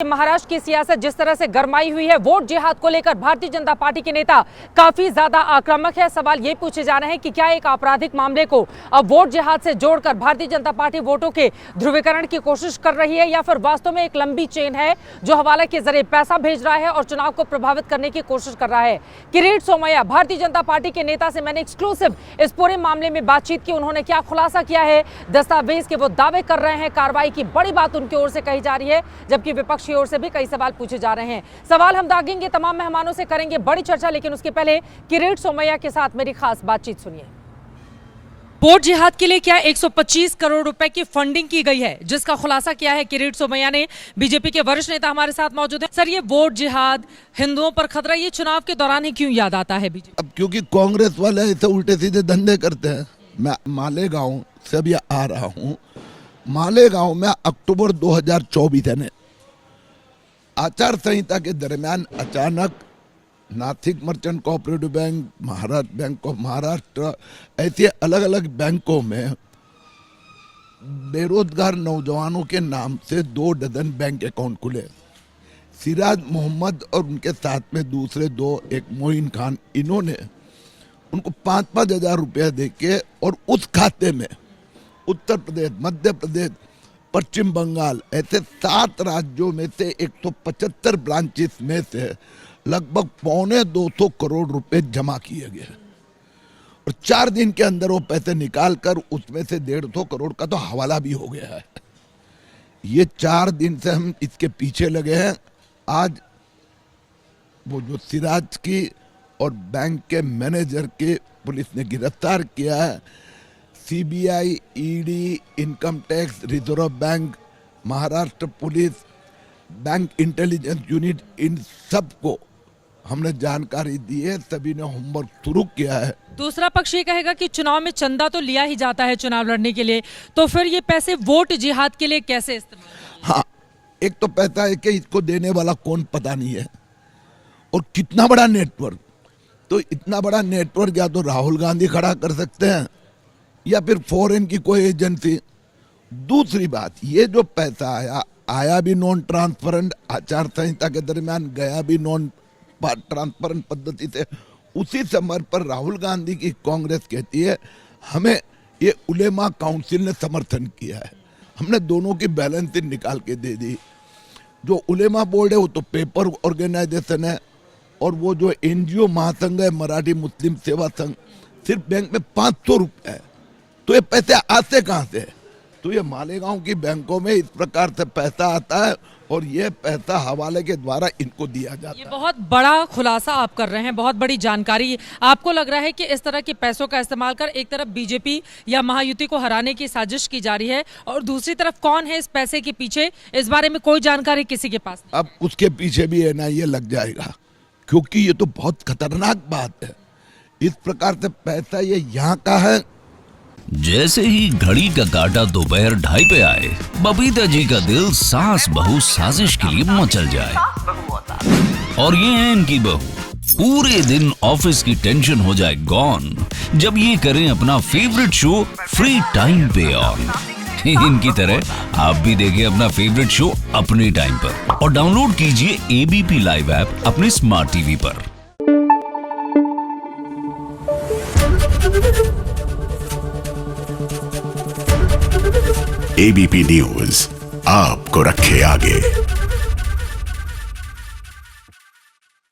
महाराष्ट्र की सियासत जिस तरह से गरमाई हुई है, वोट जिहाद को लेकर भारतीय जनता पार्टी के नेता काफी ज्यादा आक्रामक है। सवाल ये पूछे जा रहे हैं कि क्या एक आपराधिक मामले को अब वोट जिहाद से जोड़कर भारतीय जनता पार्टी वोटों के ध्रुवीकरण की कोशिश कर रही है, या फिर वास्तव में एक लंबी चेन है जो हवाला के जरिए पैसा भेज रहा है और चुनाव को प्रभावित करने की कोशिश कर रहा है। किरीट सोमैया, भारतीय जनता पार्टी के नेता से मैंने एक्सक्लूसिव इस पूरे मामले में बातचीत की। उन्होंने क्या खुलासा किया है, दस्तावेज के वो दावे कर रहे हैं, कार्रवाई की बड़ी बात उनकी ओर से कही जा रही है, जबकि विपक्ष की ओर से भी कई सवाल पूछे जा रहे हैं। सवाल हम दागेंगे, तमाम मेहमानों से करेंगे बड़ी चर्चा, लेकिन उसके पहले किरीट सोमैया के साथ मेरी खास बातचीत सुनिए। वोट जिहाद के लिए क्या 125 करोड़ रुपए की फंडिंग की गई है, जिसका खुलासा किया है किरीट सोमैया ने। बीजेपी के वरिष्ठ नेता हमारे साथ मौजूद हैं। सर, ये वोट जिहाद, हिंदुओं पर खतरा, ये चुनाव के दौरान ही क्यों याद आता है बीजेपी? अब क्योंकि कांग्रेस वाले ऐसे उल्टे सीधे धंधे करते हैं। मैं मालेगांव से अभी आ रहा हूँ। मालेगांव में अक्टूबर 2024 यानी आचार संहिता के दरमियान अचानक Nashik merchant cooperative bank, Maharashtra bank of Maharashtra, ऐसे अलग अलग बैंकों में बेरोजगार नौजवानों के नाम से 2 डजन बैंक अकाउंट खुले। सिराज मोहम्मद और उनके साथ में दूसरे 2, एक मोइन खान, इन्होंने उनको 5-5 हजार रुपया देके और उस खाते में उत्तर प्रदेश, मध्य प्रदेश, पश्चिम बंगाल, ऐसे 7 राज्यों में से 175 ब्रांचेस में से लगभग 225 करोड़ रुपए जमा किए गए और 4 दिन के अंदर वो पैसे निकालकर उसमें से 150 करोड़ का तो हवाला भी हो गया है। ये 4 दिन से हम इसके पीछे लगे हैं। आज वो जो सिराज की और बैंक के मैनेजर के पुलिस ने गिरफ्तार किया है। CBI, ED, income tax, reserve bank, Maharashtra police, bank intelligence unit, इन सबको हमने जानकारी दी है। सभी ने होमवर्क शुरू किया है। दूसरा पक्ष ये कहेगा कि चुनाव में चंदा तो लिया ही जाता है चुनाव लड़ने के लिए, तो फिर ये पैसे वोट जिहाद के लिए कैसे इस्तेमाल? हाँ, एक तो पैसा है कि इसको देने वाला कौन पता नहीं है, और कितना बड़ा नेटवर्क। तो इतना बड़ा नेटवर्क या तो राहुल गांधी खड़ा कर सकते हैं या फिर फॉरेन की कोई एजेंसी। दूसरी बात, ये जो पैसा आया भी नॉन ट्रांसपेरेंट, आचार संहिता के दरमियान गया भी नॉन ट्रांसपेरेंट पद्धति से। उसी समय पर राहुल गांधी की कांग्रेस कहती है हमें ये उलेमा काउंसिल ने समर्थन किया है, हमने दोनों की बैलेंस शीट निकाल के दे दी। जो उलेमा बोर्ड है वो तो पेपर ऑर्गेनाइजेशन है, और वो जो एनजीओ महासंघ है, मराठी मुस्लिम सेवा संघ, सिर्फ बैंक में 500 रुपये है। तो ये पैसे आते कहाँ से? तो ये मालेगांव की बैंकों में इस प्रकार से पैसा आता है और ये पैसा हवाले के द्वारा इनको दिया जाता है। ये बहुत बड़ा खुलासा आप कर रहे हैं, बहुत बड़ी जानकारी। आपको लग रहा है कि इस तरह के पैसों का इस्तेमाल कर एक तरफ बीजेपी या महायुति को हराने की साजिश की जा रही है, और दूसरी तरफ कौन है इस पैसे के पीछे, इस बारे में कोई जानकारी किसी के पास नहीं। अब उसके पीछे भी एनआईए लग जाएगा, क्योंकि ये तो बहुत खतरनाक बात है। इस प्रकार से पैसा ये यहाँ का है। जैसे ही घड़ी का काटा दोपहर 2:30 पे आए, बबीता जी का दिल सास बहू साजिश के लिए मचल जाए। और ये है इनकी बहू, पूरे दिन ऑफिस की टेंशन हो जाए गॉन जब ये करें अपना फेवरेट शो फ्री टाइम पे ऑन। इनकी तरह आप भी देखिए अपना फेवरेट शो अपने टाइम पर और डाउनलोड कीजिए एबीपी लाइव ऐप अपने स्मार्ट टीवी पर। एबीपी न्यूज आपको रखे आगे।